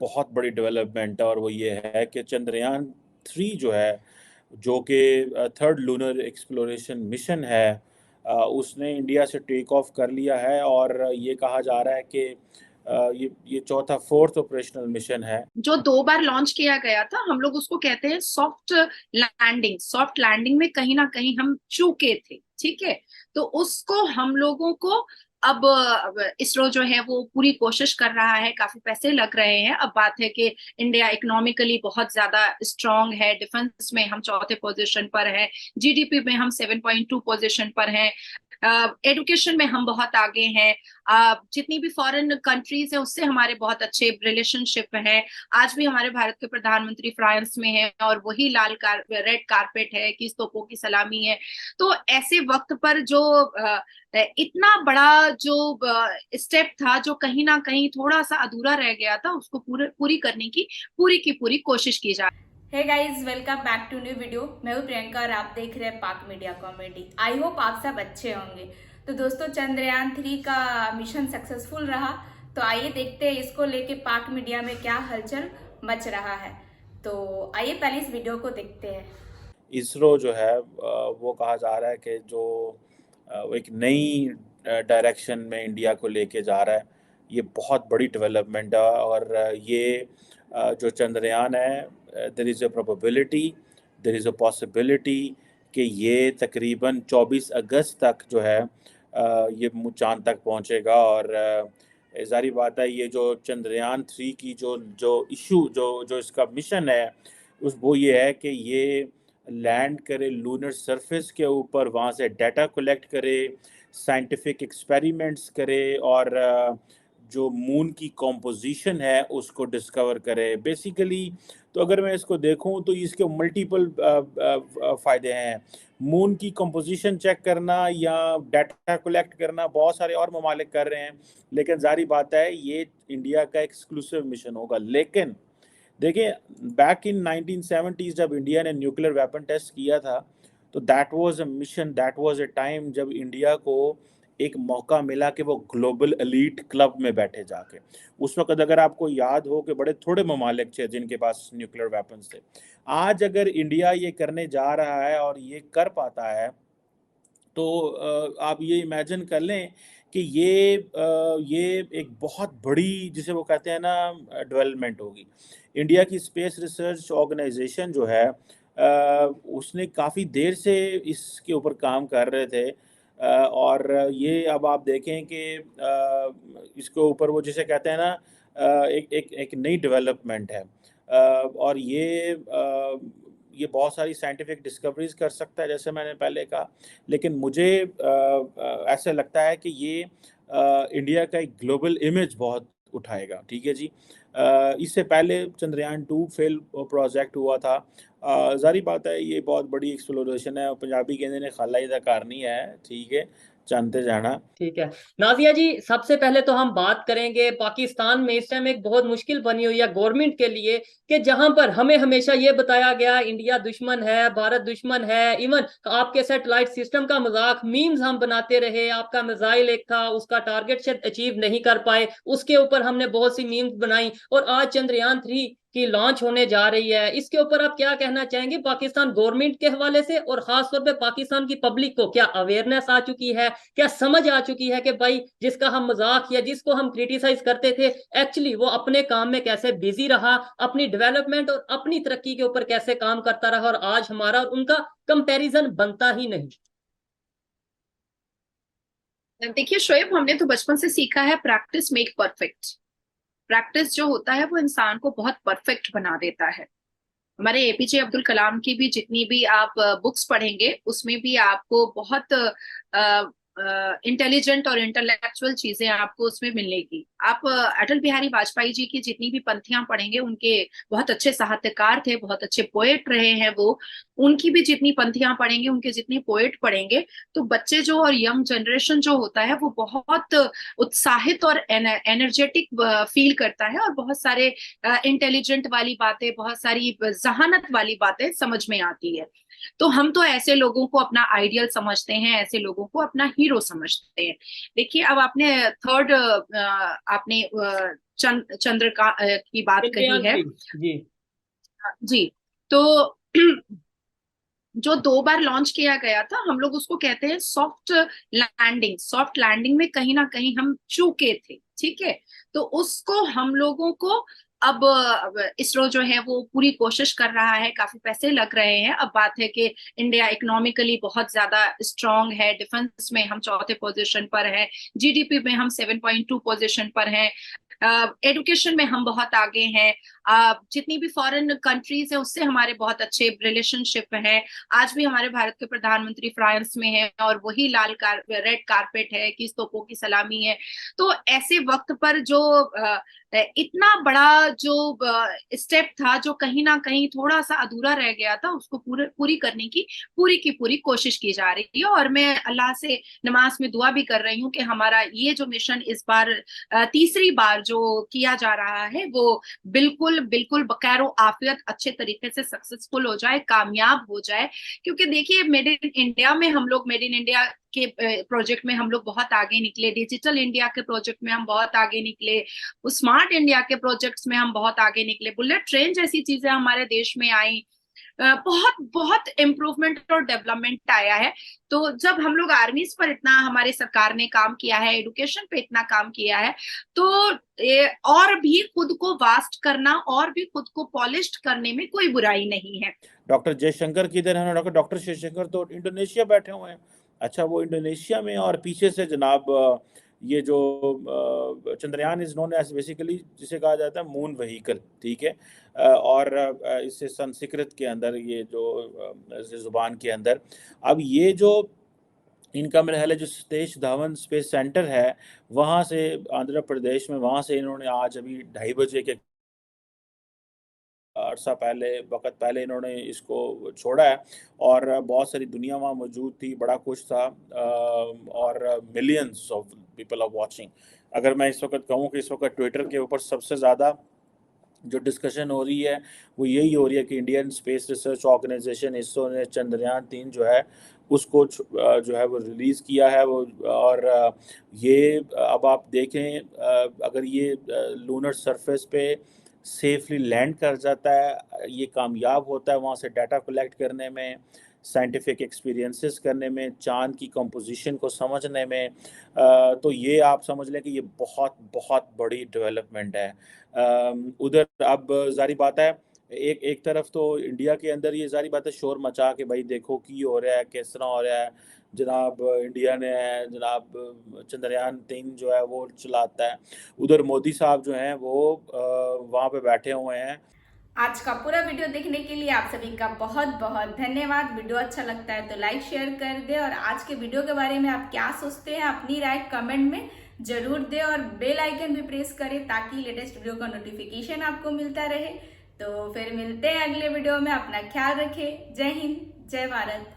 बहुत बड़ी डेवलपमेंट है, और वो ये है कि चंद्रयान 3 जो है, जो कि थर्ड लूनर एक्सप्लोरेशन मिशन है, उसने इंडिया से टेक ऑफ कर लिया है। और ये कहा जा रहा है कि ये चौथा फोर्थ ऑपरेशनल मिशन है। जो 2 बार लॉन्च किया गया था, हम लोग उसको कहते हैं सॉफ्ट लैंडिंग। सॉफ्ट लैंडिंग में कहीं ना कहीं हम चूके थे, ठीक है। तो उसको हम लोगों को अब इसरो जो है वो पूरी कोशिश कर रहा है, काफी पैसे लग रहे हैं। अब बात है कि इंडिया इकोनॉमिकली बहुत ज्यादा स्ट्रांग है, डिफेंस में हम चौथे पोजीशन पर है, जीडीपी में हम 7.2 पोजीशन पर हैं, एडुकेशन में हम बहुत आगे हैं। जितनी भी फॉरेन कंट्रीज है उससे हमारे बहुत अच्छे रिलेशनशिप हैं। आज भी हमारे भारत के प्रधानमंत्री फ्रांस में है और वही रेड कारपेट है, किस तोपों की सलामी है। तो ऐसे वक्त पर जो इतना बड़ा जो स्टेप था, जो कहीं ना कहीं थोड़ा सा अधूरा रह गया था, उसको पूरी करने की पूरी कोशिश की जा। Hey guys, welcome back to new video. मैं हूं प्रियंका और आप देख रहे हैं पाक मीडिया कॉमेडी। आई होप आप सब अच्छे होंगे। तो दोस्तों, चंद्रयान 3 का मिशन सक्सेसफुल रहा। तो आइए देखते हैं इसको लेके पाक मीडिया में क्या हलचल मच रहा है। तो आइए पहले इस वीडियो को देखते हैं। इसरो जो है वो कहा जा रहा है कि जो वो एक नई डायरेक्शन में इंडिया को लेके जा रहा है। ये बहुत बड़ी डेवलपमेंट है। और ये जो चंद्रयान है, there is a probability, there is a possibility कि ये तकरीबन 24 अगस्त तक जो है ये चांद तक पहुंचेगा। और जारी बात है, ये जो चंद्रयान 3 की जो जो इशू जो जो इसका मिशन है, उस वो ये है कि ये लैंड करे लूनर सरफेस के ऊपर, वहाँ से डाटा कलेक्ट करे, साइंटिफिक एक्सपेरिमेंट्स करे, और जो मून की कॉम्पोजिशन है उसको डिस्कवर करे बेसिकली। तो अगर मैं इसको देखूं तो इसके मल्टीपल फ़ायदे हैं। मून की कॉम्पोजिशन चेक करना या डाटा कलेक्ट करना बहुत सारे और ममालिक कर रहे हैं, लेकिन जारी बात है ये इंडिया का एक्सक्लूसिव मिशन होगा। लेकिन देखिए, बैक इन 1970s जब इंडिया ने न्यूक्लियर वेपन टेस्ट किया था, तो that was a mission, that was a time जब इंडिया को एक मौका मिला कि वो ग्लोबल एलीट क्लब में बैठे जाके। उस वक्त अगर आपको याद हो कि बड़े थोड़े ममालिक थे जिनके पास न्यूक्लियर वेपन्स थे। आज अगर इंडिया ये करने जा रहा है और ये कर पाता है, तो आप ये इमेजिन कर लें कि ये एक बहुत बड़ी, जिसे वो कहते हैं ना, डेवलपमेंट होगी। इंडिया की स्पेस रिसर्च ऑर्गेनाइजेशन जो है, उसने काफ़ी देर से इसके ऊपर काम कर रहे थे। और ये अब आप देखें कि इसके ऊपर वो जिसे कहते हैं ना, एक एक एक नई डेवलपमेंट है। और ये बहुत सारी साइंटिफिक डिस्कवरीज कर सकता है, जैसे मैंने पहले कहा। लेकिन मुझे ऐसा लगता है कि ये इंडिया का एक ग्लोबल इमेज बहुत उठाएगा। ठीक है जी। इससे पहले चंद्रयान 2 फेल प्रोजेक्ट हुआ था। जारी बात है ये बहुत बड़ी एक्सप्लोरेशन है, और पंजाबी कहते ने खाला ही दा घर नहीं है। ठीक है, जानते जाना। ठीक है। नाजिया जी, सबसे पहले तो हम बात करेंगे पाकिस्तान में इस टाइम एक बहुत मुश्किल बनी हुई है गवर्नमेंट के लिए, कि जहां पर हमें हमेशा ये बताया गया इंडिया दुश्मन है, भारत दुश्मन है। इवन आपके सैटेलाइट सिस्टम का मजाक मीम्स हम बनाते रहे, आपका मिसाइल एक था उसका टारगेट शायद अचीव नहीं कर पाए, उसके ऊपर हमने बहुत सी मीम्स बनाई। और आज चंद्रयान 3 की लॉन्च होने जा रही है, इसके ऊपर आप क्या कहना चाहेंगे पाकिस्तान गवर्नमेंट के हवाले से, और खासतौर पे पाकिस्तान की पब्लिक को क्या अवेयरनेस आ चुकी है, क्या समझ आ चुकी है कि भाई जिसका हम मजाक या जिसको हम क्रिटिसाइज करते थे, एक्चुअली वो अपने काम में कैसे बिजी रहा, अपनी डेवलपमेंट और अपनी तरक्की के ऊपर कैसे काम करता रहा, और आज हमारा और उनका कंपैरिजन बनता ही नहीं। देखिए शोएब, हमने तो बचपन से सीखा है, प्रैक्टिस मेक परफेक्ट। प्रैक्टिस जो होता है वो इंसान को बहुत परफेक्ट बना देता है। हमारे एपीजे अब्दुल कलाम की भी जितनी भी आप बुक्स पढ़ेंगे, उसमें भी आपको बहुत इंटेलिजेंट और इंटेलेक्चुअल चीजें आपको उसमें मिलेगी। आप अटल बिहारी वाजपेयी जी की जितनी भी पंक्तियां पढ़ेंगे, उनके बहुत अच्छे साहित्यकार थे, बहुत अच्छे पोएट रहे हैं वो। उनकी भी जितनी पंक्तियां पढ़ेंगे, उनके जितने पोएट पढ़ेंगे, तो बच्चे जो और यंग जनरेशन जो होता है वो बहुत उत्साहित और एनर्जेटिक फील करता है, और बहुत सारे इंटेलिजेंट वाली बातें, बहुत सारी जहानत वाली बातें समझ में आती है। तो हम तो ऐसे लोगों को अपना आइडियल समझते हैं, ऐसे लोगों को अपना हीरो समझते हैं। देखिए, अब आपने थर्ड आपने चंद्र का की बात कही चंद्रयान है। 3 जी। जी। तो जो 2 बार लॉन्च किया गया था, हम लोग उसको कहते हैं सॉफ्ट लैंडिंग। सॉफ्ट लैंडिंग में कहीं ना कहीं हम चूके थे, ठीक है। तो उसको हम लोगों को अब इसरो जो है वो पूरी कोशिश कर रहा है, काफी पैसे लग रहे हैं। अब बात है कि इंडिया इकोनॉमिकली बहुत ज्यादा स्ट्रांग है, डिफेंस में हम चौथे पोजीशन पर है, जीडीपी में हम 7.2 पोजीशन पर हैं, एडुकेशन में हम बहुत आगे हैं, जितनी भी फॉरेन कंट्रीज है उससे हमारे बहुत अच्छे रिलेशनशिप हैं। आज भी हमारे भारत के प्रधानमंत्री फ्रांस में है और वही रेड कारपेट है, किस तोपों की सलामी है। तो ऐसे वक्त पर जो इतना बड़ा जो स्टेप था, जो कहीं ना कहीं थोड़ा सा अधूरा रह गया था, उसको पूरी करने की पूरी कोशिश की जा रही है। और मैं अल्लाह से नमाज में दुआ भी कर रही हूँ कि हमारा ये जो मिशन इस बार तीसरी बार जो किया जा रहा है वो बिल्कुल बिल्कुल बखैर आफियत अच्छे तरीके से सक्सेसफुल हो जाए, कामयाब हो जाए। क्योंकि देखिए, मेड इन इंडिया के प्रोजेक्ट में हम लोग बहुत आगे निकले, डिजिटल इंडिया के प्रोजेक्ट में हम बहुत आगे निकले, स्मार्ट इंडिया के प्रोजेक्ट्स में हम बहुत आगे निकले, बुलेट ट्रेन जैसी चीजें हमारे देश में आई, बहुत बहुत इम्प्रूवमेंट और डेवलपमेंट आया है। तो जब हम लोग आर्मीज पर इतना हमारी सरकार ने काम किया है, एडुकेशन पे इतना काम किया है, तो और भी खुद को वास्ट करना और भी खुद को पॉलिश्ड करने में कोई बुराई नहीं है। डॉक्टर जयशंकर किधर है? डॉक्टर जयशंकर तो इंडोनेशिया बैठे हुए हैं। अच्छा, वो इंडोनेशिया में, और पीछे से जनाब ये जो Chandrayaan is known as basically जिसे कहा जाता है मून व्हीकल, ठीक है। और इससे संस्कृत के अंदर ये जो जुबान के अंदर, अब ये जो इनका मेरा ख्याल है जो सतीश धवन स्पेस सेंटर है वहाँ से, आंध्र प्रदेश में, वहाँ से इन्होंने आज अभी 2:30 बजे के अरसा पहले, वक्त पहले इन्होंने इसको छोड़ा है। और बहुत सारी दुनिया वहाँ मौजूद थी, बड़ा कुछ था, और millions of people are watching. अगर मैं इस वक्त कहूँ कि इस वक्त ट्विटर के ऊपर सबसे ज़्यादा जो डिस्कशन हो रही है वो यही हो रही है कि Indian Space Research Organisation ISRO ने चंद्रयान 3 जो है उसको जो है वो रिलीज़ किया है वो। और ये अब आप देखें, अगर ये लूनर सरफेस पे सेफली लैंड कर जाता है, ये कामयाब होता है वहाँ से डाटा कलेक्ट करने में, साइंटिफिक एक्सपीरियंसेस करने में, चांद की कंपोजिशन को समझने में, तो ये आप समझ लें कि ये बहुत बहुत बड़ी डेवलपमेंट है। उधर अब जारी बात है, एक एक तरफ तो इंडिया के अंदर ये जारी बात है शोर मचा के भाई देखो की हो रहा है, किस तरह हो रहा है जनाब, इंडिया ने जनाब चंद्रयान 3 जो है वो चलाता है। उधर मोदी साहब जो हैं वो वहाँ पे बैठे हुए हैं। आज का पूरा वीडियो देखने के लिए आप सभी का बहुत बहुत धन्यवाद। वीडियो अच्छा लगता है तो लाइक शेयर कर दे, और आज के वीडियो के बारे में आप क्या सोचते हैं अपनी राय कमेंट में जरूर दे, और बेल आइकन भी प्रेस करें ताकि लेटेस्ट वीडियो का नोटिफिकेशन आपको मिलता रहे। तो फिर मिलते हैं अगले वीडियो में, अपना ख्याल रखें। जय हिंद, जय भारत।